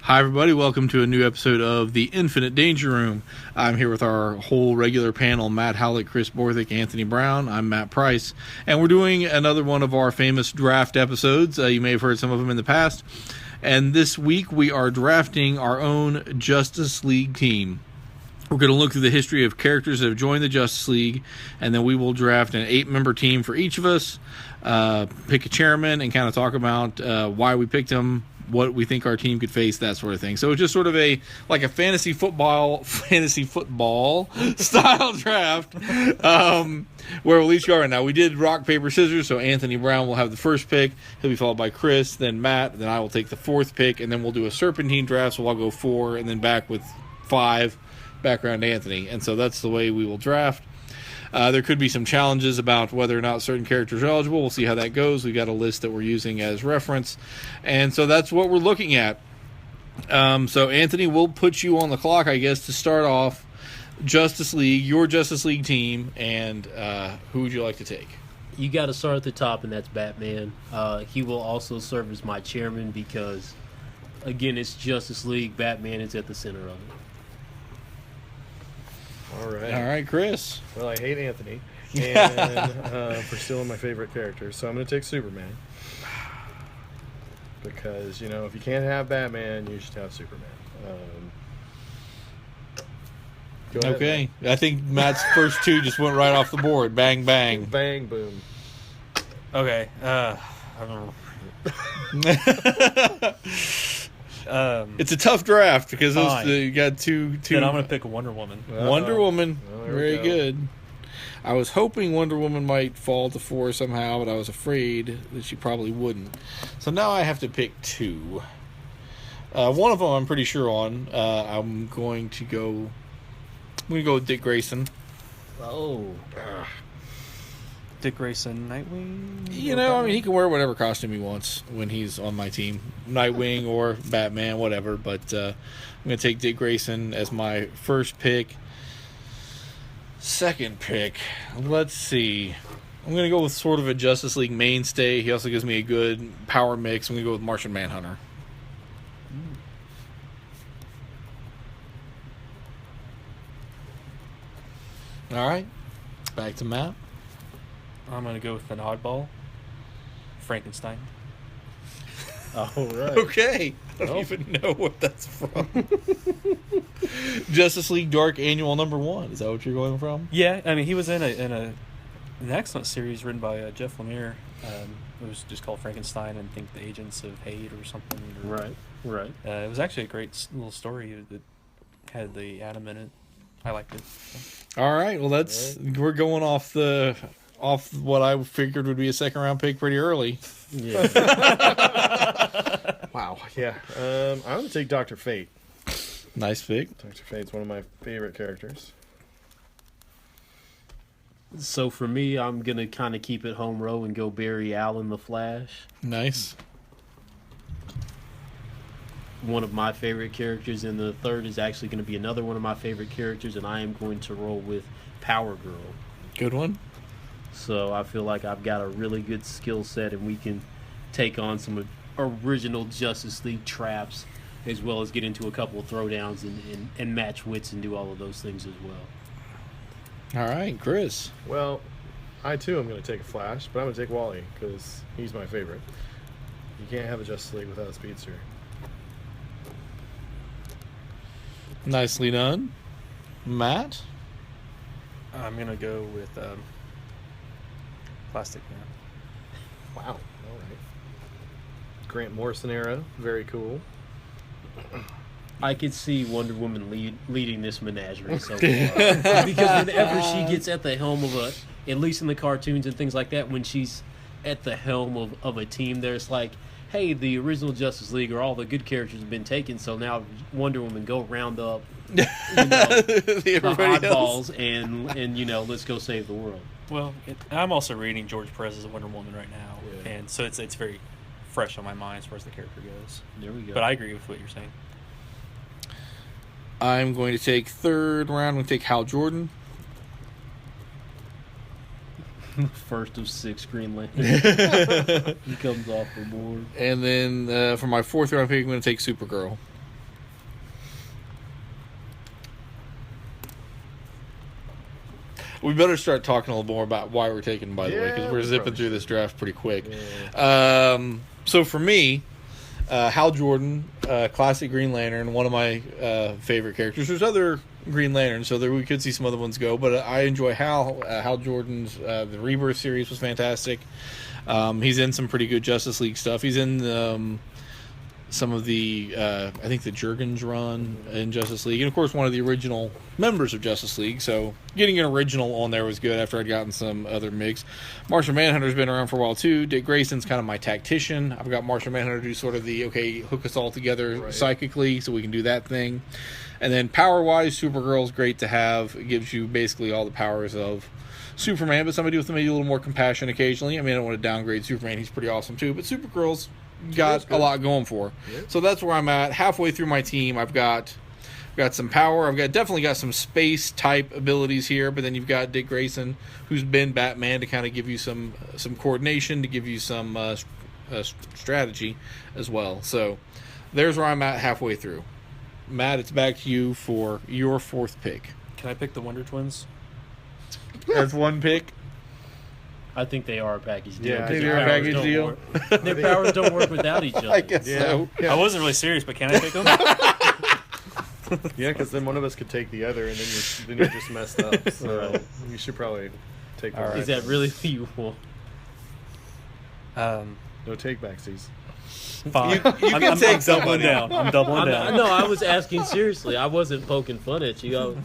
Hi, everybody. Welcome to a new episode of The Infinite Danger Room. I'm here with our whole regular panel, Matt Howlett, Chris Borthick, Anthony Brown. I'm Matt Price, and we're doing another one of our famous draft episodes. You may have heard some of them in the past. And this week, we are drafting our own Justice League team. We're going to look through the history of characters that have joined the Justice League, and then we will draft an 8-member team for each of us, pick a chairman, and kind of talk about why we picked him, what we think our team could face, that sort of thing. So it's just sort of a fantasy football style draft, where we'll each go right now. We did rock, paper, scissors, so Anthony Brown will have the first pick. He'll be followed by Chris, then Matt, then I will take the fourth pick, and then we'll do a serpentine draft, so I'll go 4, and then back with 5, back around to Anthony. And so that's the way we will draft. There could be some challenges about whether or not certain characters are eligible. We'll see how that goes. We've got a list that we're using as reference. And so that's what we're looking at. So, Anthony, we'll put you on the clock, I guess, to start off Justice League, your Justice League team, and who would you like to take? You got to start at the top, and that's Batman. He will also serve as my chairman because, again, it's Justice League. Batman is at the center of it. All right, Chris. Well, I hate Anthony and for stealing my favorite character, so I'm going to take Superman. Because, you know, if you can't have Batman, you should have Superman. Go ahead, okay. I think Matt's first two just went right off the board. Bang, bang. Bang, boom. Okay. I don't know. It's a tough draft because you got two. Then I'm going to pick Wonder Woman. Wonder Woman. Well, very good. I was hoping Wonder Woman might fall to 4 somehow, but I was afraid that she probably wouldn't. So now I have to pick 2. One of them I'm pretty sure on. I'm going to go with Dick Grayson. Oh. Dick Grayson, Nightwing? You know, I mean, he can wear whatever costume he wants when he's on my team. Nightwing or Batman, whatever. But I'm going to take Dick Grayson as my first pick. Second pick, let's see. I'm going to go with sort of a Justice League mainstay. He also gives me a good power mix. I'm going to go with Martian Manhunter. All right, back to Matt. I'm going to go with an oddball, Frankenstein. All right. Okay. I don't even know what that's from. Justice League Dark Annual #1. Is that what you're going from? Yeah, I mean, he was in an excellent series written by Jeff Lemire. It was just called Frankenstein and I think the Agents of Hate or something. Right. It was actually a great little story that had the Atom in it. I liked it. So. All right. Well, we're going off what I figured would be a second round pick pretty early. Yeah. Wow. Yeah. I'm going to take Dr. Fate. Nice pick. Dr. Fate's one of my favorite characters. So for me, I'm going to kind of keep it home row and go Barry Allen, the Flash. Nice. One of my favorite characters, and the third is actually going to be another one of my favorite characters, and I am going to roll with Power Girl. Good one. So I feel like I've got a really good skill set, and we can take on some original Justice League traps, as well as get into a couple of throwdowns and match wits and do all of those things as well. All right, Chris. Well, I too am going to take a Flash, but I'm going to take Wally because he's my favorite. You can't have a Justice League without a speedster. Nicely done. Matt? I'm going to go with Plastic Man. Wow. All right. Grant Morrison era. Very cool. I could see Wonder Woman leading this menagerie so far. Because whenever she gets at the helm of at least in the cartoons and things like that, when she's at the helm of a team, there's like, hey, the original Justice League or all the good characters have been taken, so now Wonder Woman, go round up the oddballs and let's go save the world. Well, I'm also reading George Perez's Wonder Woman right now, and so it's very fresh on my mind as far as the character goes. There we go. But I agree with what you're saying. I'm going to take third round. I'm going to take Hal Jordan. First of 6 Green Lantern. He comes off the board. And then for my fourth round pick, I'm going to take Supergirl. We better start talking a little more about why we're taking, by the way, because Yeah, we're we zipping probably through this draft pretty quick. Yeah. So for me, Hal Jordan, classic Green Lantern, one of my favorite characters. There's other Green Lanterns, so there we could see some other ones go, but I enjoy Hal. Hal Jordan's the Rebirth series was fantastic. He's in some pretty good Justice League stuff. He's in some of the I think the Jurgens run in Justice League, and of course one of the original members of Justice League, so getting an original on there was good after I'd gotten some other mix. Martian Manhunter's been around for a while too. Dick Grayson's kind of my tactician. I've got Martian Manhunter do sort of the hook us all together psychically so we can do that thing. And then power wise, Supergirl's great to have. It gives you basically all the powers of Superman, but somebody with maybe a little more compassion occasionally. I mean, I don't want to downgrade Superman, he's pretty awesome too, but Supergirl's got a lot going for her. Yeah. So that's where I'm at. Halfway through my team, I've got some power. I've definitely got some space type abilities here, but then you've got Dick Grayson, who's been Batman, to kind of give you some coordination, to give you some strategy as well. So there's where I'm at halfway through. Matt, it's back to you for your fourth pick. Can I pick the Wonder Twins? That's one pick. I think they are a package deal. Yeah, I because think their they're a powers package don't deal. work- Their powers don't work without each other. I guess Yeah. so. Yeah. I wasn't really serious, but can I pick them? Yeah, because then one of us could take the other, and then you're just messed up. So you should probably take the All right. Is that really who you want? No take backsies. Fine. You can I'm take doubling somebody. down. I'm doubling down. No, I was asking seriously. I wasn't poking fun at you.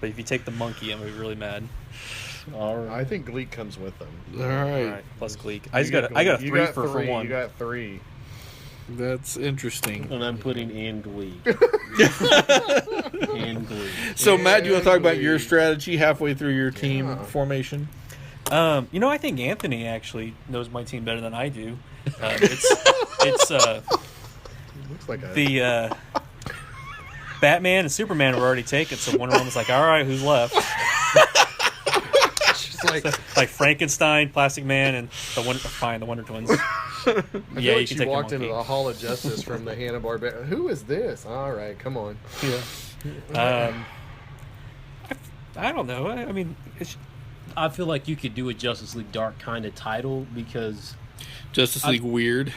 But if you take the monkey, I'm gonna be really mad. All right. I think Gleek comes with them. All right. All right, plus Gleek. I got a You three got for three. one. You got three. That's interesting. And I'm putting in Glee. In Glee. So, Matt, do you want to talk about Glee. your strategy halfway through your team formation? I think Anthony actually knows my team better than I do. It's Looks like a the Batman and Superman were already taken, so Wonder Woman's like, all right, who's left? She's like Frankenstein, Plastic Man, and the Wonder Twins. I feel like you she can take walked the into monkey. the Hall of Justice from the Hanna-Barbera. Who is this? All right, come on. Yeah. I don't know. I mean, I feel like you could do a Justice League Dark kind of title because Justice League Weird.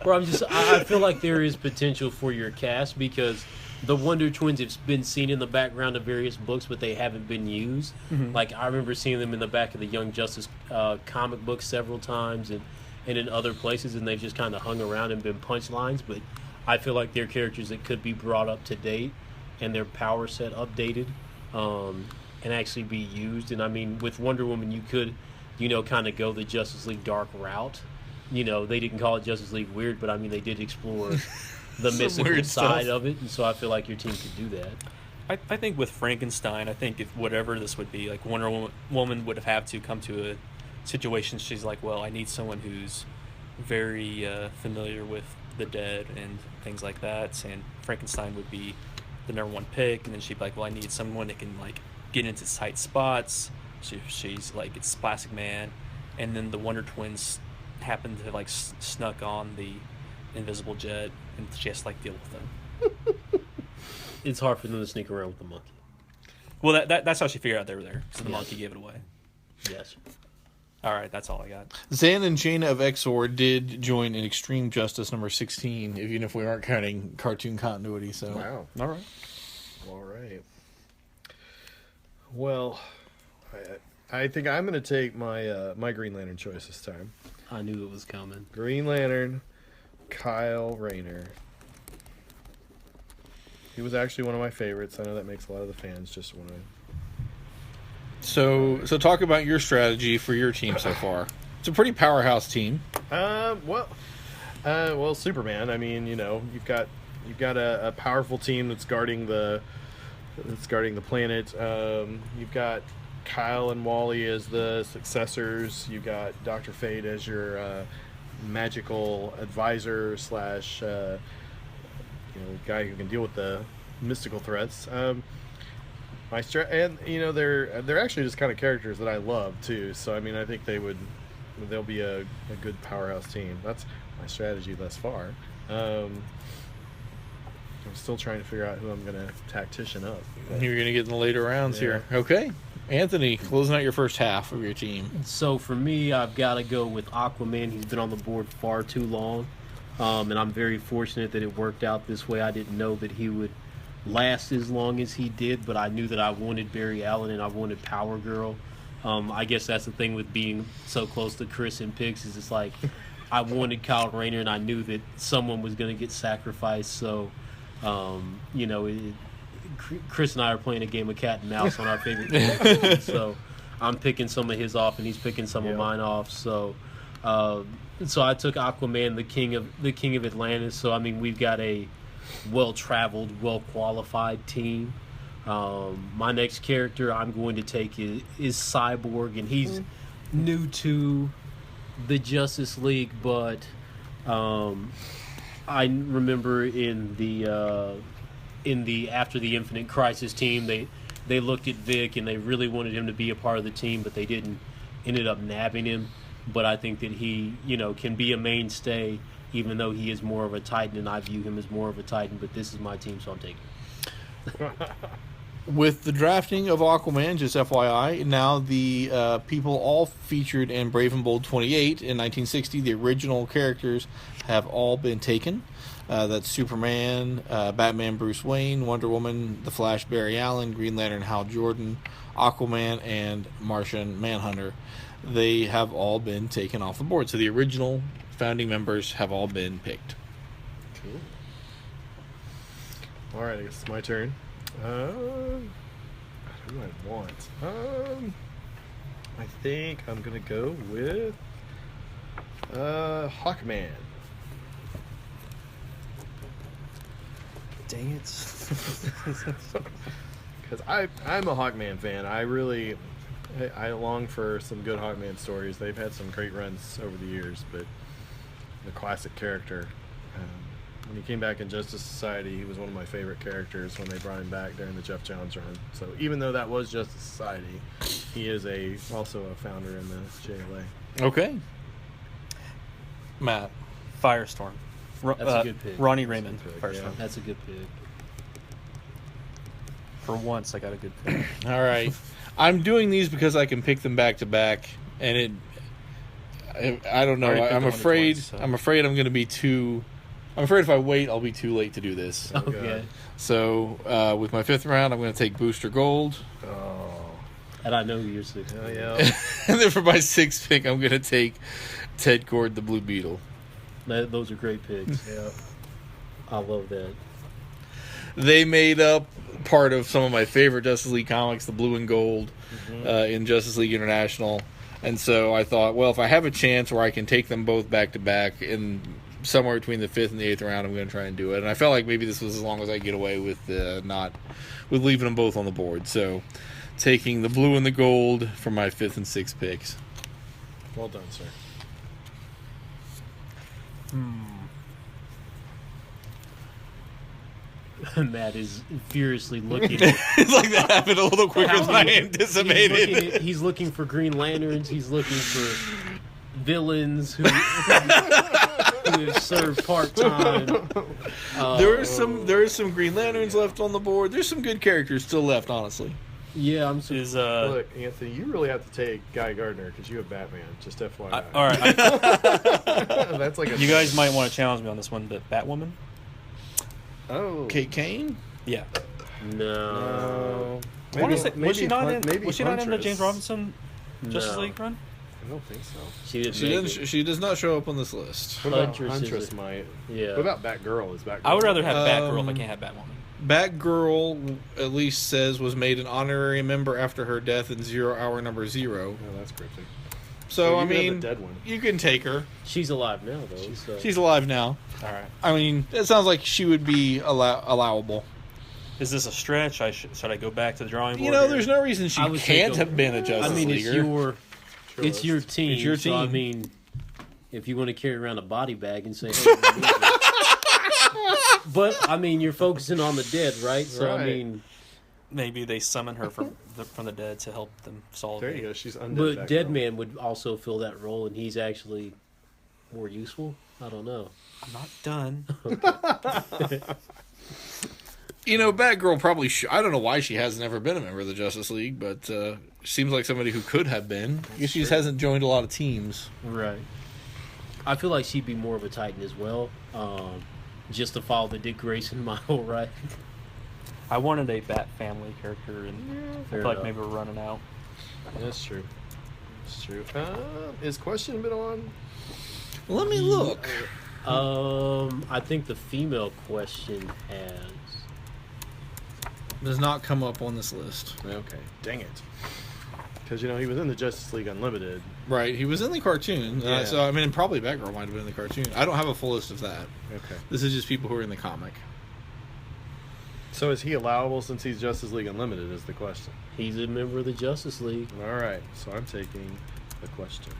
Or I feel like there is potential for your cast because the Wonder Twins have been seen in the background of various books, but they haven't been used. Mm-hmm. Like, I remember seeing them in the back of the Young Justice comic book several times and in other places, and they've just kind of hung around and been punchlines, but I feel like they're characters that could be brought up to date and their power set updated and actually be used. And, I mean, with Wonder Woman, you could, kind of go the Justice League Dark route. They didn't call it Justice League Weird, but I mean, they did explore the mystical weird side stuff. of it, and so I feel like your team could do that. I think with Frankenstein, I think if whatever this would be, like Wonder Woman would have to come to a situation. She's like, well, I need someone who's very familiar with the dead and things like that, and Frankenstein would be the number one pick. And then she'd be like, well, I need someone that can like get into tight spots. She's like, it's Plastic Man, and then the Wonder Twins happen to like snuck on the invisible jet, and she has to like deal with them. It's hard for them to sneak around with the monkey. Well, that's how she figured out they were there. So the Yes. monkey gave it away. Yes. All right, that's all I got. Zan and Jaina of Exor did join in Extreme Justice number 16, even if we aren't counting cartoon continuity. So, Wow. all right. All right. Well, I think I'm going to take my my Green Lantern choice this time. I knew it was coming. Green Lantern, Kyle Rayner. He was actually one of my favorites. I know that makes a lot of the fans just want to. So talk about your strategy for your team so far. It's a pretty powerhouse team. Well, Superman. I mean, you've got a powerful team that's guarding the planet. You've got Kyle and Wally as the successors. You've got Dr. Fate as your magical advisor / guy who can deal with the mystical threats. They're actually just kind of characters that I love too. So I mean, I think they'll be a good powerhouse team. That's my strategy thus far. I'm still trying to figure out who I'm gonna tactician up. You're going to get in the later rounds here. Okay. Anthony, closing out your first half of your team. So for me, I've got to go with Aquaman. He's been on the board far too long, and I'm very fortunate that it worked out this way. I didn't know that he would last as long as he did, but I knew that I wanted Barry Allen and I wanted Power Girl. I guess that's the thing with being so close to Chris and picks is it's like I wanted Kyle Rayner and I knew that someone was going to get sacrificed. So, Chris and I are playing a game of cat and mouse on our favorite team. So I'm picking some of his off and he's picking some of mine off. So I took Aquaman, the king of Atlantis. So I mean we've got a well-traveled, well-qualified team. My next character I'm going to take is Cyborg, and he's new to the Justice League, but I remember in the After the Infinite Crisis team, they looked at Vic and they really wanted him to be a part of the team, but they didn't. Ended up nabbing him. But I think that he, can be a mainstay, even though he is more of a Titan, and I view him as more of a Titan. But this is my team, so I'm taking it. With the drafting of Aquaman, just FYI, now the people all featured in Brave and Bold 28 in 1960, the original characters have all been taken. That's Superman, Batman Bruce Wayne, Wonder Woman, The Flash Barry Allen, Green Lantern Hal Jordan, Aquaman, and Martian Manhunter. They have all been taken off the board. So the original founding members have all been picked. Cool. All right, I guess it's my turn. Who do I want? I think I'm gonna go with Hawkman. Dang it. Because I'm a Hawkman fan. I long for some good Hawkman stories. They've had some great runs over the years, but the classic character. When he came back in Justice Society, he was one of my favorite characters when they brought him back during the Jeff Johns run. So even though that was Justice Society, he is also a founder in the JLA. Okay. Matt. Firestorm. That's a good pick. Ronnie Raymond. Pick, Firestorm. yeah. That's a good pick. For once, I got a good pick. All right. I'm doing these because I can pick them back to back, and I don't know. Already picked I'm one afraid. twice, so. I'm afraid I'm going to be too. I'm afraid if I wait, I'll be too late to do this. Okay. So with my fifth round, I'm going to take Booster Gold, Oh, And I know who you're six. hell yeah. and then for my sixth pick, I'm going to take Ted Kord, the Blue Beetle. Those are great picks. Yeah. I love that. They made up part of some of my favorite Justice League comics, the Blue and Gold, in Justice League International. And so I thought, well, if I have a chance where I can take them both back to back in somewhere between the fifth and the eighth round, I'm going to try and do it. And I felt like maybe this was as long as I get away with with leaving them both on the board. So taking the Blue and the Gold for my fifth and sixth picks. Well done, sir. Matt is furiously looking. It's like that happened a little quicker than I anticipated. He's looking for Green Lanterns. He's looking for villains who have served part time. There are some Green Lanterns left on the board. There's some good characters still left, honestly. Yeah, I'm. Look, Anthony, you really have to take Guy Gardner because you have Batman. Just FYI. All right. That's like You guys might want to challenge me on this one, but Batwoman? Oh. Kate Kane? Yeah. No. I want to say, was she not in maybe the Huntress. James Robinson Justice No. League run? I don't think so. She didn't. She make didn't. it. She does not show up on this list. What about Huntress is Huntress a- might? Yeah. What about Batgirl? Is Batgirl? I would rather have Batgirl if I Um, can't have Batwoman. Batgirl, at least says, was made an honorary member after her death in 0 Hour Number 0. Oh, that's cryptic. So I you can have mean, the dead one. you can take her. She's alive now, though. So. She's alive now. All right. I mean, it sounds like she would be allowable. Is this a stretch? Should I go back to the drawing board? You know, here? there's no reason she I would say can't go- have been a Justice I mean, Leaguer. it's your team. It's your So, I team. mean, if you want to carry around a body bag and say, hey, but I mean, you're focusing on the dead, right? So I Right. mean, Maybe they summon her from the dead to help them solve There it. you go. She's undead. but Batgirl. Deadman would also fill that role, and he's actually more useful. I don't know. I'm not done. You know, Batgirl probably I don't know why she hasn't ever been a member of the Justice League, but seems like somebody who could have been. I guess she just hasn't joined a lot of teams. Right. I feel like she'd be more of a Titan as well, just to follow the Dick Grayson model, right? I wanted a Bat Family character, and I feel like maybe we're running out. That's true. That's true. Is Question been on? Let me look. I think the female Question has. Does not come up on this list. Okay. Dang it. Because, he was in the Justice League Unlimited. Right, he was in the cartoon. Yeah. So, I mean, probably Batgirl might have been in the cartoon. I don't have a full list of that. Okay. This is just people who are in the comic. So is he allowable since he's Justice League Unlimited is the question. He's a member of the Justice League. All right. So I'm taking the Question.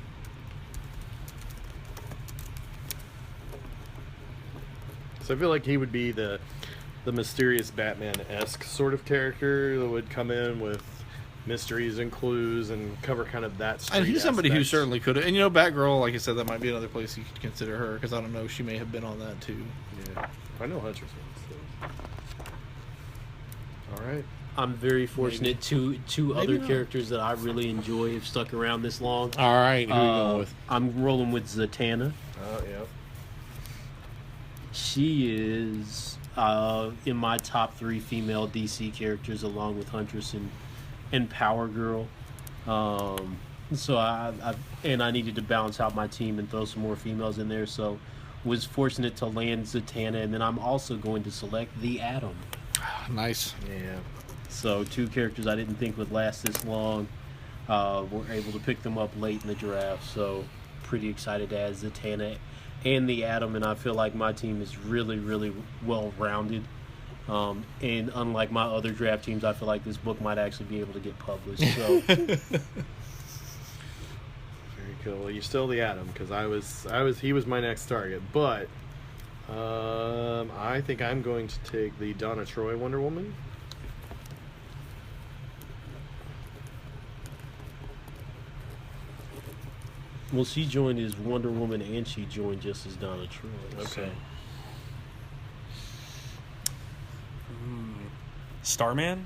So I feel like he would be the mysterious Batman-esque sort of character that would come in with mysteries and clues and cover kind of that street And he's somebody who aspect. certainly could have. And, Batgirl, like I said, that might be another place you could consider her, because I don't know, she may have been on that, too. Yeah. I know Huntress was. All right. I'm very fortunate. Two Maybe other not. characters that I really enjoy have stuck around this long. All right, who are you going with? I'm rolling with Zatanna. Oh, yeah. She is in my top 3 female DC characters, along with Huntress and Power Girl. So I needed to balance out my team and throw some more females in there. So was fortunate to land Zatanna, and then I'm also going to select the Atom. Nice. Yeah. So 2 characters I didn't think would last this long. We're able to pick them up late in the draft. So pretty excited to add Zatanna and the Atom, and I feel like my team is really, really well rounded. And unlike my other draft teams, I feel like this book might actually be able to get published. So Very cool. Well, you're still the Atom because he was my next target, but I think I'm going to take the Donna Troy Wonder Woman. well, she joined as Wonder Woman, and she joined just as Donna Troy. Okay. Starman?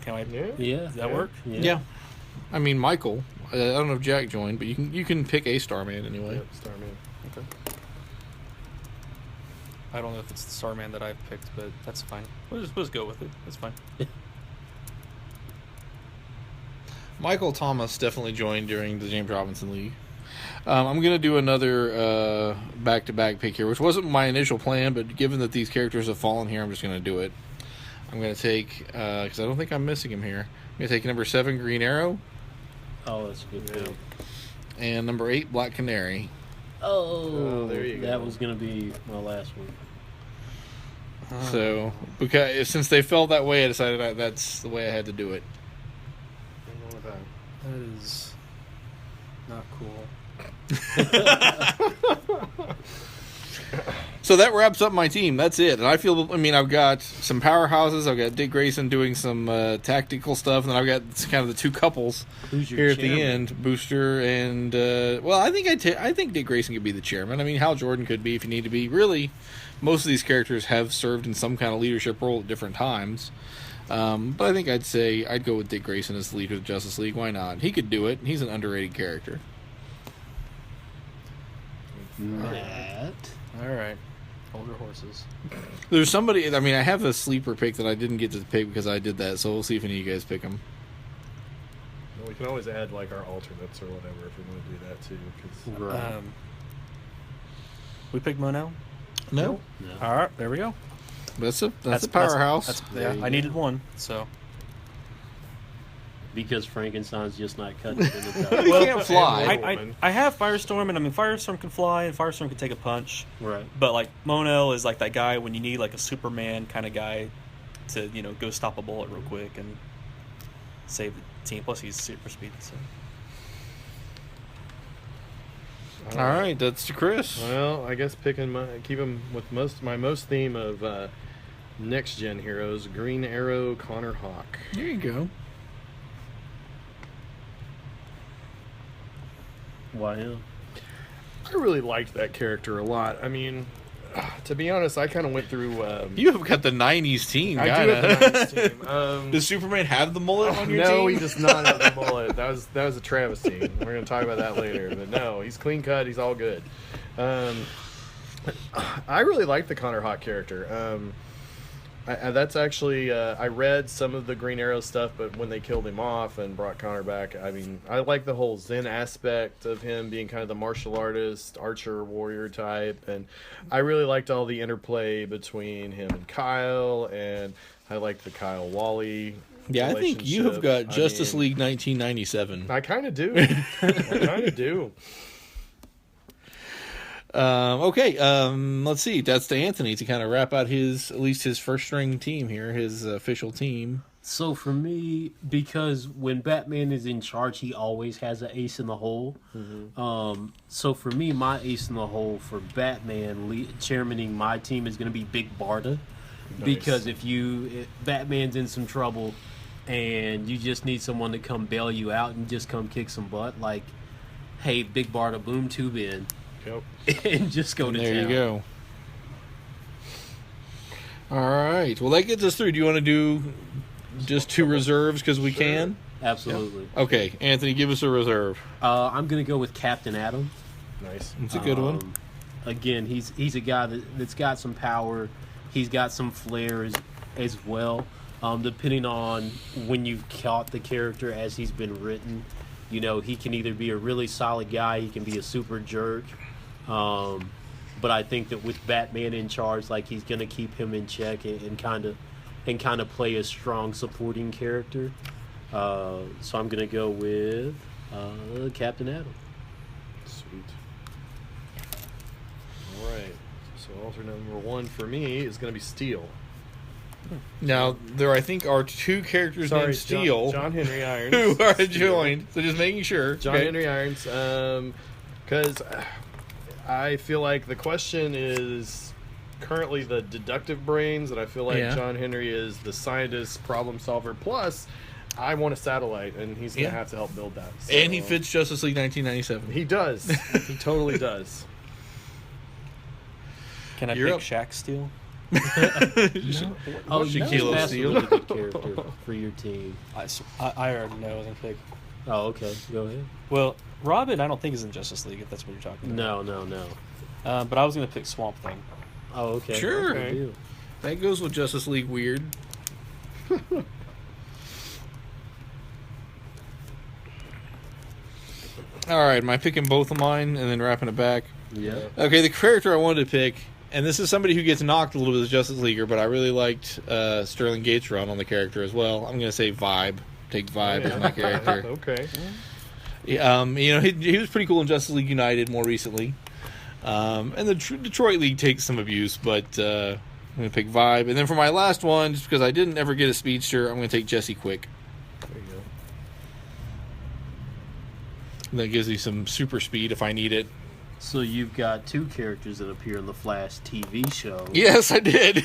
Can I? Yeah. Yeah. Does that work? Yeah. I mean, Michael. I don't know if Jack joined, but you can pick a Starman anyway. Yep, Starman. Okay. I don't know if it's the Starman that I've picked, but that's fine. We'll just go with it. That's fine. Michael Thomas definitely joined during the James Robinson League. I'm going to do another back-to-back pick here, which wasn't my initial plan, but given that these characters have fallen here, I'm just going to do it. I'm going to take, because I don't think I'm missing him here, I'm going to take number 7, Green Arrow, Oh, that's a good pick. and number 8, Black Canary. Oh, there you that go. was going to be my last one. So, because since they felt that way, I decided that's the way I had to do it. That is not cool. So that wraps up my team. That's it. And I've got some powerhouses. I've got Dick Grayson doing some tactical stuff, and then I've got kind of the 2 couples Who's your here at chairman? the end, Booster and I think Dick Grayson could be the chairman. I mean, Hal Jordan could be if you need to be. Really, most of these characters have served in some kind of leadership role at different times. But I think I'd go with Dick Grayson as the leader of the Justice League. Why not? He could do it. He's an underrated character. Matt. All right. Hold your horses. There's somebody. I mean, I have a sleeper pick that I didn't get to pick because I did that. So we'll see if any of you guys pick him. Well, we can always add like our alternates or whatever if we want to do that too. 'Cause- We picked Monel. No, No. All right, there we go. that's a powerhouse. There you I go. needed one, so Because Frankenstein's just not cutting it in the dark. He can't fly. Wonder Woman. I have Firestorm, and I mean Firestorm can fly, and Firestorm can take a punch. Right. But like Monel is like that guy when you need like a Superman kind of guy to go stop a bullet real quick and save the team. Plus he's super speed. So All right, that's to Chris. Well, I guess keep him with my most theme of next gen heroes: Green Arrow, Connor Hawk. There you go. Why him? I really liked that character a lot. I mean, To be honest, I kind of went through. You have got the '90s team. I do have the 90s team. Does Superman have the mullet on your No, team? he does not have the mullet. That was a travesty. We're going to talk about that later. But no, he's clean cut. He's all good. I really like the Connor Hawk character. That's actually I read some of the Green Arrow stuff, but when they killed him off and brought Connor back, I mean, I like the whole Zen aspect of him being kind of the martial artist, archer, warrior type, and I really liked all the interplay between him and Kyle, and I liked the Kyle Wally. Yeah, I think you have got Justice League 1997. I kind of do. I kind of do. Okay, let's see. That's to Anthony to kind of wrap out at least his first string team here, his official team. So for me, because when Batman is in charge, he always has an ace in the hole. Mm-hmm. So for me, my ace in the hole for Batman chairmaning my team is going to be Big Barda. Nice. Because if Batman's in some trouble and you just need someone to come bail you out and just come kick some butt, like, hey, Big Barda, boom tube in. Yep. And just go to There town. you go. All right. Well, that gets us through. Do you want to do just two reserves because we can? Absolutely. Okay, Anthony, give us a reserve. I'm going to go with Captain Atom. Nice. It's a good one. Again, he's a guy that's got some power. He's got some flair as well. Depending on when you've caught the character as he's been written, you know, he can either be a really solid guy, he can be a super jerk. But I think that with Batman in charge, like, he's going to keep him in check and kind of play a strong supporting character. So I'm going to go with Captain Atom. Sweet. All right. So alternate number 1 for me is going to be Steel. Now, there I think are two characters named Steel John Henry Irons. who are Steel. joined. So just making sure. John Henry Irons. Because I feel like the question is currently the deductive brains, and I feel like John Henry is the scientist, problem solver. Plus, I want a satellite, and he's going to have to help build that. So. And he fits Justice League 1997. He does. He totally does. Can I You're pick up. Shaq Steel? Shaquille that's a O'Neal. really good character for your team. I already know I was going to pick. Oh, okay. Go ahead. Well, Robin, I don't think is in Justice League, if that's what you're talking about. No. But I was going to pick Swamp Thing. Oh, okay. Sure. Good deal. That goes with Justice League weird. All right, am I picking both of mine and then wrapping it back? Yeah. Okay, the character I wanted to pick, and this is somebody who gets knocked a little bit as Justice Leaguer, but I really liked Sterling Gates' run on the character as well. I'm going to say Vibe. Take Vibe as my character. Okay. You know, he was pretty cool in Justice League United more recently. And the Detroit League takes some abuse, but I'm going to pick Vibe. And then for my last one, just because I didn't ever get a speedster, I'm going to take Jesse Quick. There you go. And that gives me some super speed if I need it. So you've got two characters that appear in the Flash TV show. Yes, I did.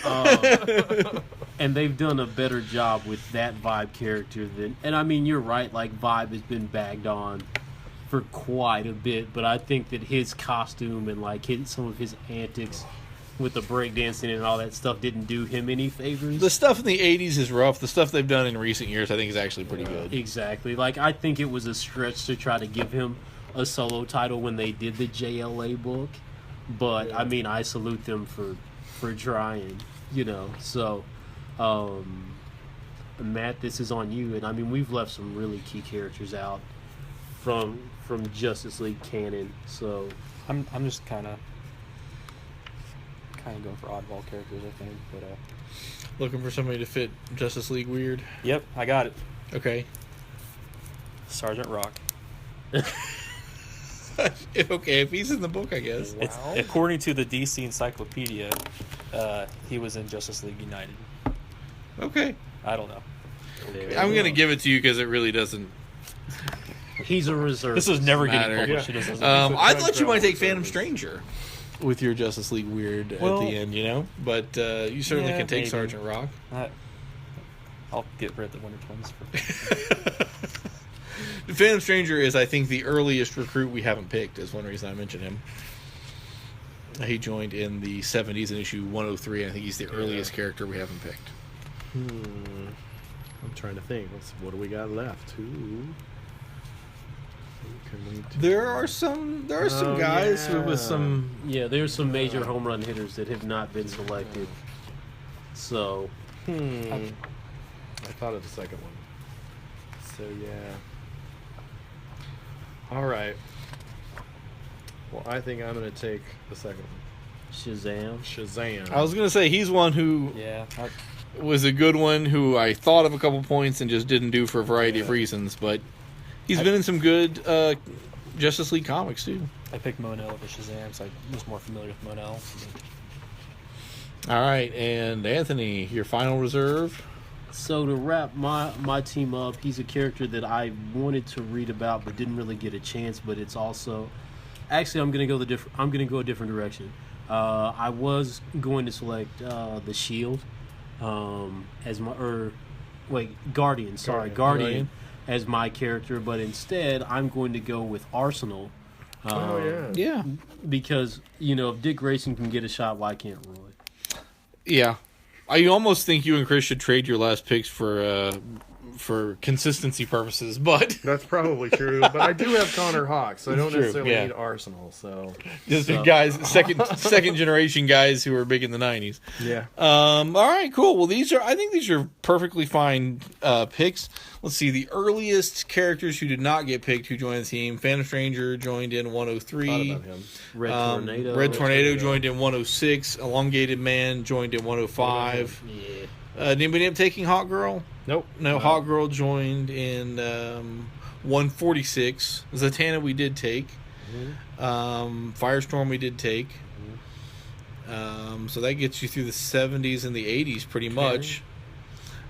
And they've done a better job with that Vibe character than... And I mean, you're right, like, Vibe has been bagged on for quite a bit, but I think that his costume and, like, some of his antics with the breakdancing and all that stuff didn't do him any favors. The stuff in the 80s is rough. The stuff they've done in recent years, I think, is actually pretty good. Exactly. Like, I think it was a stretch to try to give him a solo title when they did the JLA book, but I mean, I salute them for trying, you know. So Matt, this is on you, and I mean, we've left some really key characters out from Justice League canon, so I'm just kind of going for oddball characters, I think, but Looking for somebody to fit Justice League weird. yep, I got it. Okay. Sergeant Rock. Okay, if he's in the book, I guess. It's, according to the DC Encyclopedia, he was in Justice League United. Okay. I don't know. I'm going to give it to you because it really doesn't he's a reserve. This was never Matter. getting published. Yeah. It doesn't. I thought you might take Phantom Stranger with your Justice League weird Well, at the end, you know? But you certainly yeah, can take maybe. Sergeant Rock. I'll get rid of the Wonder Twins. For Phantom Stranger is, I think, the earliest recruit we haven't picked, is one reason I mentioned him. He joined in the 70s in issue 103. I think he's the earliest character we haven't picked. I'm trying to think. What do we got left? There are some guys with some. Yeah, there's some major home run hitters that have not been selected. So, I thought of the second one. So yeah. All right. Well, I think I'm going to take the second one. Shazam. I was going to say he's one who was a good one who I thought of a couple points and just didn't do for a variety of reasons, but he's been in some good Justice League comics too. I picked Monel over Shazam, so I was more familiar with Monel. All right, and Anthony, your final reserve. So to wrap my team up, he's a character that I wanted to read about but didn't really get a chance. But it's also, actually, I'm gonna go a different direction. I was going to select the Shield as my Guardian. Sorry, Guardian as my character, but instead I'm going to go with Arsenal. Yeah. Because if Dick Grayson can get a shot, why can't Roy? Yeah. I almost think you and Chris should trade your last picks for consistency purposes, but That's probably true. But I do have Connor Hawk, so I don't True, necessarily yeah. need Arsenal. So just guys, second generation guys who were big in the 90s. yeah. All right, cool. Well, I think these are perfectly fine picks. Let's see. The earliest characters who did not get picked who joined the team: Phantom Stranger joined in 103. Thought about him. Red Tornado. Red Tornado joined in 106. Elongated Man joined in 105. Yeah. Anybody end up taking Hawk Girl? Nope. No, Hawk Girl joined in 146. Zatanna we did take. Firestorm we did take. So that gets you through the 70s and the 80s pretty much.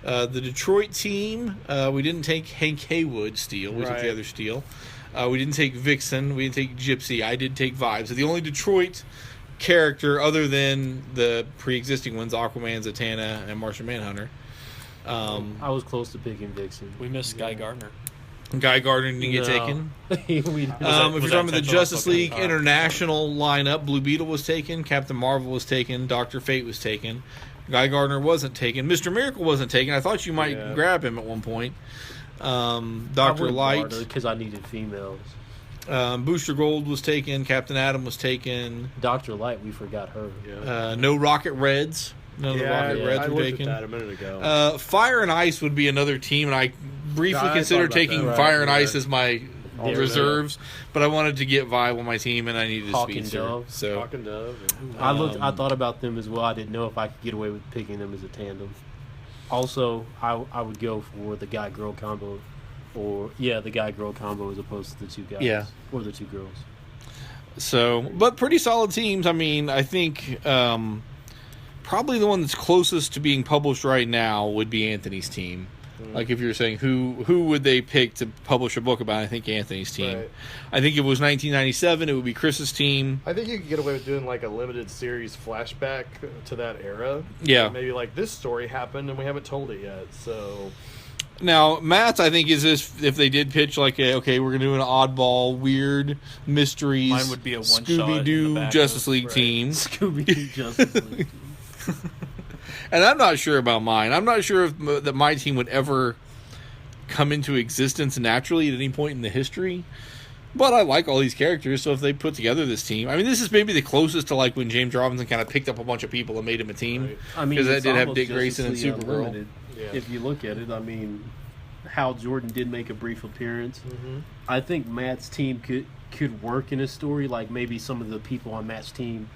The Detroit team, we didn't take Hank Haywood Steel. We took the other Steel. We didn't take Vixen. We didn't take Gypsy. I did take Vibe. So the only Detroit character other than the pre-existing ones, Aquaman, Zatanna, and Martian Manhunter. I was close to picking Vixen. We missed Guy Gardner. Guy Gardner didn't get taken. We If you're that talking about the intentional? Justice Okay. League International lineup, Blue Beetle was taken, Captain Marvel was taken, Dr. Fate was taken, Guy Gardner wasn't taken, Mr. Miracle wasn't taken. I thought you might grab him at one point. Dr. Light, because I needed females. Booster Gold was taken, Captain Atom was taken. Dr. Light, we forgot her. Yeah. No Rocket Reds. None of the Rocket Reds I were looked taken. at that a minute ago. Fire and Ice would be another team, and I briefly I considered thought about taking that. Fire and Right, Ice as my Alternate. reserves, but I wanted to get Vibe on my team, and I needed a Hawk and speedster. Dove. So Hawk and Dove. I thought about them as well. I didn't know if I could get away with picking them as a tandem. Also, I would go for the guy-girl combo, the guy-girl combo as opposed to the two guys. Yeah. Or the two girls. So, but pretty solid teams. I mean, I think probably the one that's closest to being published right now would be Anthony's team. Like if you're saying who would they pick to publish a book about, I think Anthony's team. Right. I think if it was 1997, it would be Chris's team. I think you could get away with doing like a limited series flashback to that era. Yeah. Maybe like this story happened and we haven't told it yet. So Now, Matt's, I think, is this if they did pitch like, we're going to do an oddball, weird mysteries, Mine would be a one-shot in the Scooby-Doo back Justice of- League team. Scooby-Doo Justice League. And I'm not sure about mine. I'm not sure if that my team would ever come into existence naturally at any point in the history. But I like all these characters, so if they put together this team, I mean, this is maybe the closest to like when James Robinson kind of picked up a bunch of people and made him a team. Right. I mean, Because that it's did have almost Dick Justice Grayson and League Supergirl. Unlimited. Yeah. If you look at it, I mean, Hal Jordan did make a brief appearance. Mhm. I think Matt's team could work in a story. Like maybe some of the people on Matt's team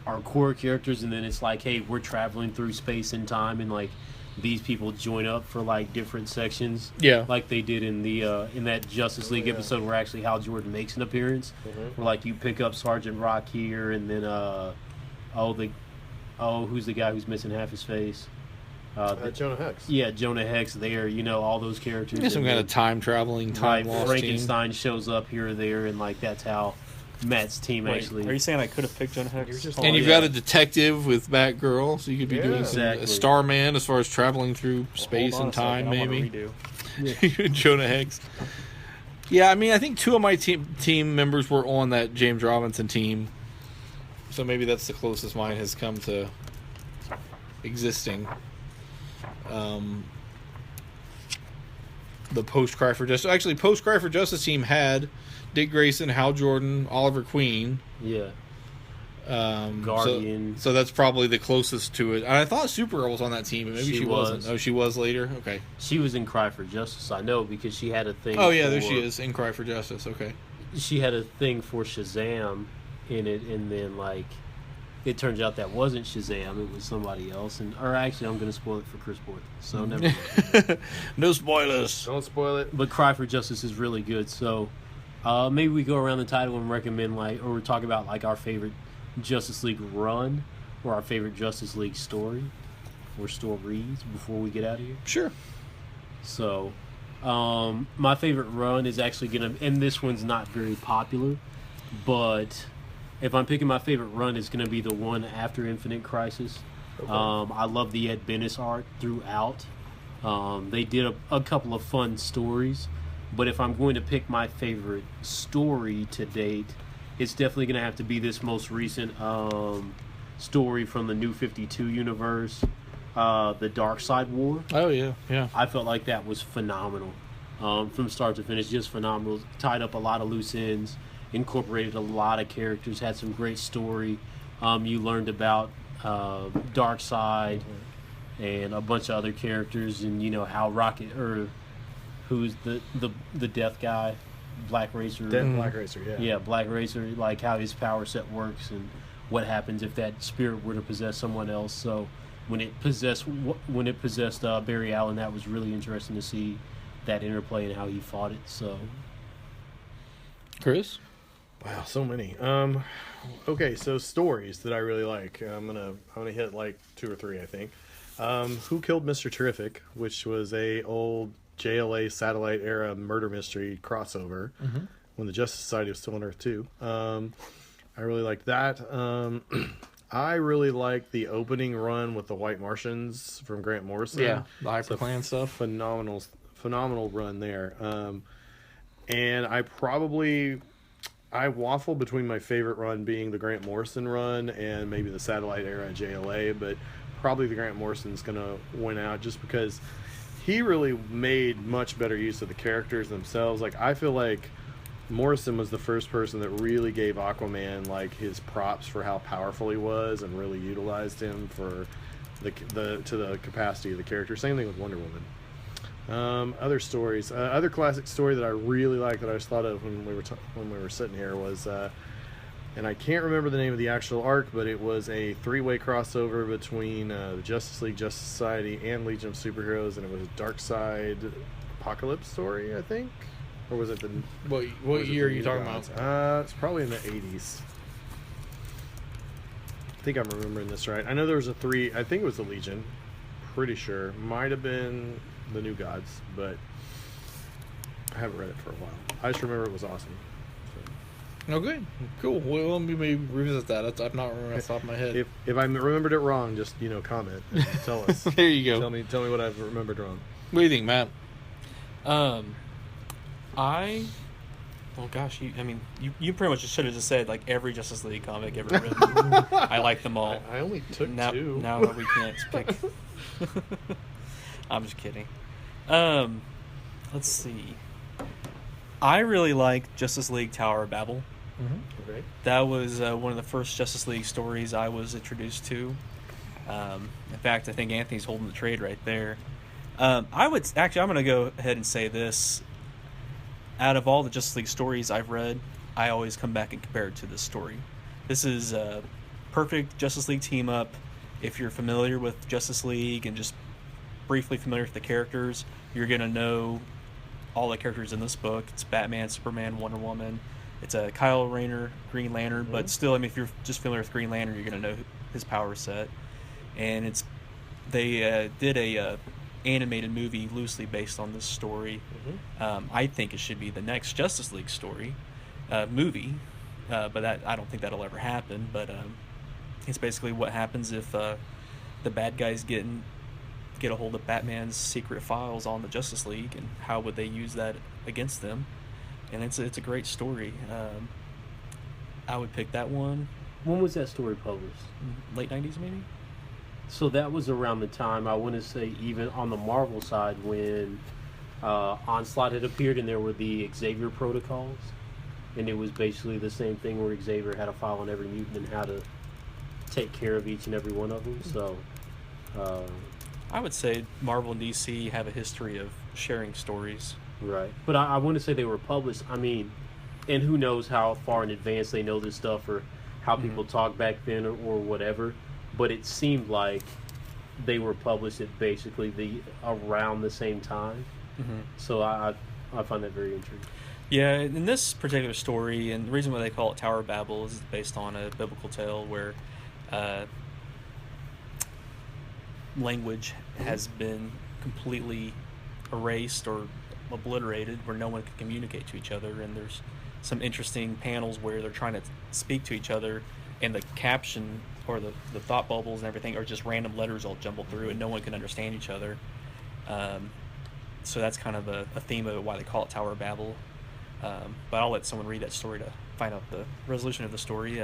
are core characters, and then it's like, hey, we're traveling through space and time, and like these people join up for like different sections. Yeah. Like they did in the in that Justice League episode where actually Hal Jordan makes an appearance. Mhm. Where like you pick up Sergeant Rock here, and then who's the guy who's missing half his face? Jonah Hex. Yeah, Jonah Hex there, all those characters. Some And kind then, of time traveling, time like, lost Frankenstein shows up here or there, and like that's how Matt's team Wait, actually. are you saying I could have picked Jonah Hex? You're just- team. And you've got a detective with Batgirl, so you could be doing some Exactly. Starman as far as traveling through space Hold on and a second, time, I wanna maybe. redo. Jonah Hex. Yeah, I mean, I think two of my team members were on that James Robinson team. So maybe that's the closest mine has come to existing. The post Cry for Justice. Actually, post Cry for Justice team had Dick Grayson, Hal Jordan, Oliver Queen. Yeah. Guardian. So that's probably the closest to it. And I thought Supergirl was on that team, but maybe she wasn't. Oh, she was later? Okay. She was in Cry for Justice, I know, because she had a thing. Oh, yeah, there she is, in Cry for Justice. Okay. She had a thing for Shazam in it, and then, like, it turns out that wasn't Shazam, it was somebody else. Or actually, I'm going to spoil it for Chris Borthick, so never mind. No spoilers. Don't spoil it. But Cry for Justice is really good, so maybe we go around the title and recommend, like, or we talk about, like, our favorite Justice League run or our favorite Justice League story or stories before we get out of here. Sure. So, my favorite run is actually going to, and this one's not very popular, but if I'm picking my favorite run, it's going to be the one after Infinite Crisis. Okay. I love the Ed Benes art throughout. They did a couple of fun stories, but if I'm going to pick my favorite story to date, it's definitely going to have to be this most recent story from the New 52 universe, the Dark Side War. Oh, yeah, yeah. I felt like that was phenomenal. From start to finish, just phenomenal. Tied up a lot of loose ends, incorporated a lot of characters, had some great story. You learned about Darkseid and a bunch of other characters, and you know how who's the Death guy, Black Racer. Black Racer, yeah. Yeah, Black Racer, like how his power set works and what happens if that spirit were to possess someone else. So when it possessed Barry Allen, that was really interesting to see that interplay and how he fought it. So, Chris? Wow, so many. Okay, so stories that I really like. I'm gonna hit like 2 or 3, I think. Who Killed Mr. Terrific, which was a old JLA satellite era murder mystery crossover when the Justice Society was still on Earth 2. I really liked that. I really liked the opening run with the White Martians from Grant Morrison. Yeah, the HyperClan stuff. Phenomenal run there. And I waffle between my favorite run being the Grant Morrison run and maybe the satellite era JLA, but probably the Grant Morrison's going to win out just because he really made much better use of the characters themselves. Like, I feel like Morrison was the first person that really gave Aquaman like his props for how powerful he was and really utilized him for to the capacity of the character. Same thing with Wonder Woman. Other stories, other classic story that I really like that I just thought of when we were sitting here was, and I can't remember the name of the actual arc, but it was a 3-way crossover between the Justice League, Justice Society, and Legion of Superheroes, and it was a Darkseid Apocalypse story, I think, or was it the what year are you talking about? It's probably in the 80s. I think I'm remembering this right. I know there was I think it was the Legion. Pretty sure. Might have been the New Gods, but I haven't read it for a while. I just remember it was awesome. So. Okay, cool. Well, let me maybe revisit that. I'm not remembering off the top of my head. If I remembered it wrong, just comment and tell us. There you go. Tell me what I've remembered wrong. What do you think, Matt? Well, gosh, you pretty much should have just said like every Justice League comic ever written. I like them all. I only took 2. Now that we can't pick. I'm just kidding. Let's see. I really like Justice League Tower of Babel. Mm-hmm. Okay. That was one of the first Justice League stories I was introduced to. In fact, I think Anthony's holding the trade right there. I'm going to go ahead and say this. Out of all the Justice League stories I've read, I always come back and compare it to this story. This is a perfect Justice League team up. If you're familiar with Justice League and just briefly familiar with the characters, you're going to know all the characters in this book. It's Batman, Superman, Wonder Woman. It's a Kyle Rayner, Green Lantern, mm-hmm. But still, if you're just familiar with Green Lantern, you're going to know his power set. And they did a animated movie loosely based on this story. Mm-hmm. I think it should be the next Justice League movie, but that I don't think that'll ever happen. But it's basically what happens if the bad guys get a hold of Batman's secret files on the Justice League, and how would they use that against them. And it's a great story. I would pick that one. When was that story published? Late 90s, maybe? So that was around the time, I want to say, even on the Marvel side, when Onslaught had appeared and there were the Xavier protocols. And it was basically the same thing where Xavier had a file on every mutant and how to take care of each and every one of them. So, I would say Marvel and DC have a history of sharing stories. right. But I want to say they were published. I mean, and who knows how far in advance they know this stuff or how people talk back then or whatever. But it seemed like they were published at basically around the same time. Mm-hmm. So I find that very intriguing. Yeah, in this particular story, and the reason why they call it Tower of Babel is based on a biblical tale where language has been completely erased or obliterated, where no one can communicate to each other, and there's some interesting panels where they're trying to speak to each other, and the caption or the thought bubbles and everything are just random letters all jumbled through, and no one can understand each other. So that's kind of a theme of it, why they call it Tower of Babel. But I'll let someone read that story to find out the resolution of the story.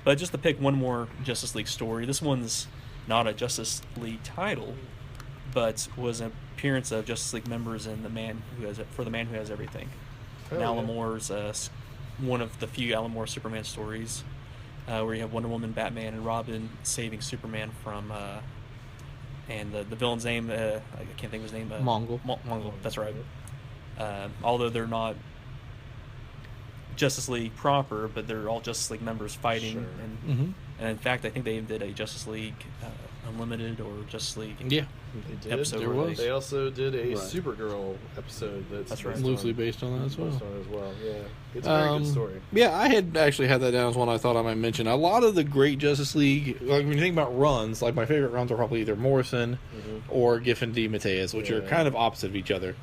But just to pick one more Justice League story, this one's not a Justice League title, but was an appearance of Justice League members in The Man Who Has Everything. And Alan Moore's one of the few Alan Moore Superman stories where you have Wonder Woman, Batman, and Robin saving Superman from and the villain's name, I can't think of his name. Mongol. Mongol, that's right. Although they're not Justice League proper, but they're all Justice League members fighting. Sure. And in fact, I think they even did a Justice League Unlimited or Justice League Yeah. They did. episode. There where was. They also did a Right. Supergirl episode that's right. Loosely based on that as well. based on it as well. Yeah, it's a very good story. Yeah, I had actually had that down as one I thought I might mention. A lot of the great Justice League, like when you think about runs, like my favorite runs are probably either Morrison or Giffen D. Mateus, which are kind of opposite of each other.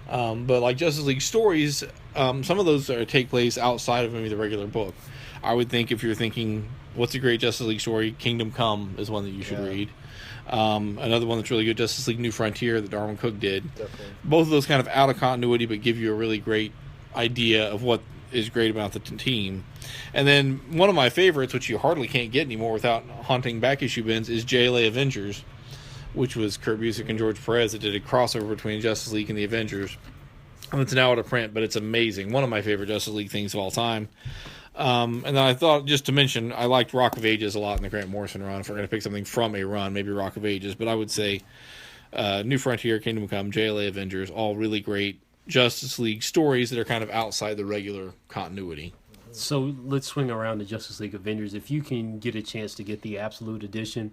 But like Justice League stories, some of those take place outside of maybe the regular book. I would think if you're thinking, what's a great Justice League story? Kingdom Come is one that you should read. Another one that's really good, Justice League New Frontier, that Darwin Cook did. Definitely. Both of those kind of out of continuity, but give you a really great idea of what is great about the team. And then one of my favorites, which you hardly can't get anymore without hunting back issue bins, is JLA Avengers, which was Kurt Busiek and George Perez that did a crossover between Justice League and the Avengers. And it's now out of print, but it's amazing. One of my favorite Justice League things of all time. And then I thought, just to mention, I liked Rock of Ages a lot in the Grant Morrison run. If we're going to pick something from a run, maybe Rock of Ages. But I would say New Frontier, Kingdom Come, JLA Avengers, all really great Justice League stories that are kind of outside the regular continuity. So let's swing around to Justice League Avengers. If you can get a chance to get the Absolute Edition,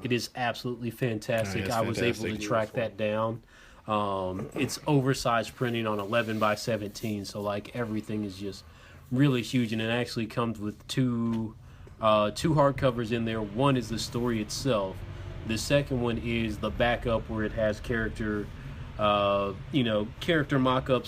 it is absolutely fantastic. Oh, yeah, it's I was able to fantastic. track that down. It's oversized printing on 11 by 17, so like everything is just really huge, and it actually comes with two hardcovers in there. One is the story itself. The second one is the backup where it has character mock-ups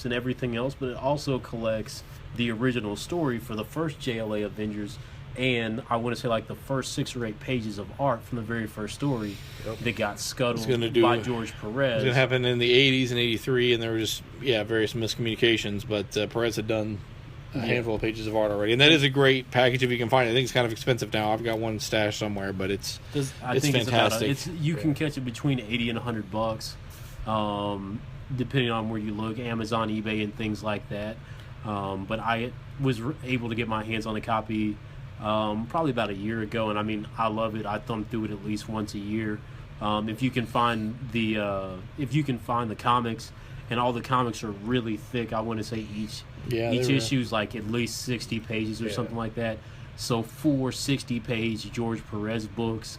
and everything else, but it also collects the original story for the first JLA Avengers, and I want to say like the first 6 or 8 pages of art from the very first story that got scuttled by George It Perez. was going to happen in the 80s and 83, and there were just, various miscommunications, but Perez had done a handful of pages of art already. And that is a great package if you can find it. I think it's kind of expensive now. I've got one stashed somewhere, but it's fantastic. You can catch it between $80 and $100, depending on where you look, Amazon, eBay, and things like that. But I was able to get my hands on a copy probably about a year ago, and I mean, I love it. I thumb through it at least once a year. If you can find the comics, and all the comics are really thick. I want to say each issue is like at least 60 pages or something like that. So 4 60-page George Perez books,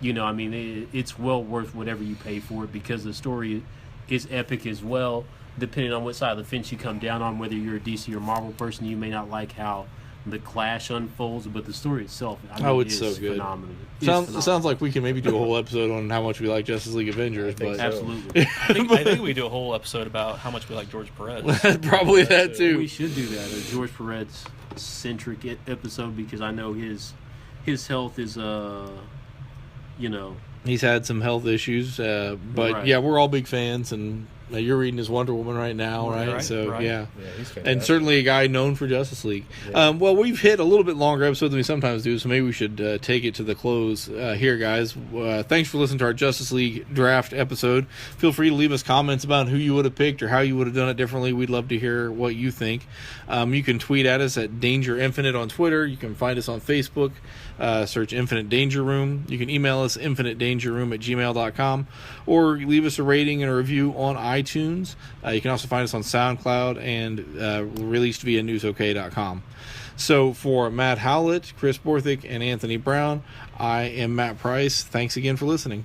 it's well worth whatever you pay for it, because the story is epic as well. Depending on what side of the fence you come down on, whether you're a DC or Marvel person, you may not like how the clash unfolds, but the story itself, it's is so good. phenomenal. Sounds like we can maybe do a whole episode on how much we like Justice League Avengers, but Absolutely. I think we do a whole episode about how much we like George Perez. probably that too. We should do that, a George Perez centric episode, because I know his health is He's had some health issues, but Right. yeah, we're all big fans, and You're reading his Wonder Woman right now, right? Right, So right. yeah. Yeah, he's fantastic. And certainly a guy known for Justice League. Well, we've hit a little bit longer episode than we sometimes do, so maybe we should take it to the close here, guys. Thanks for listening to our Justice League draft episode. Feel free to leave us comments about who you would have picked or how you would have done it differently. We'd love to hear what you think. You can tweet at us at Danger Infinite on Twitter. You can find us on Facebook. Search Infinite Danger Room. You can email us infinitedangerroom@gmail.com or leave us a rating and a review on iTunes. You can also find us on SoundCloud and released via newsok.com. So for Matt Howlett, Chris Borthick, and Anthony Brown, I am Matt Price. Thanks again for listening.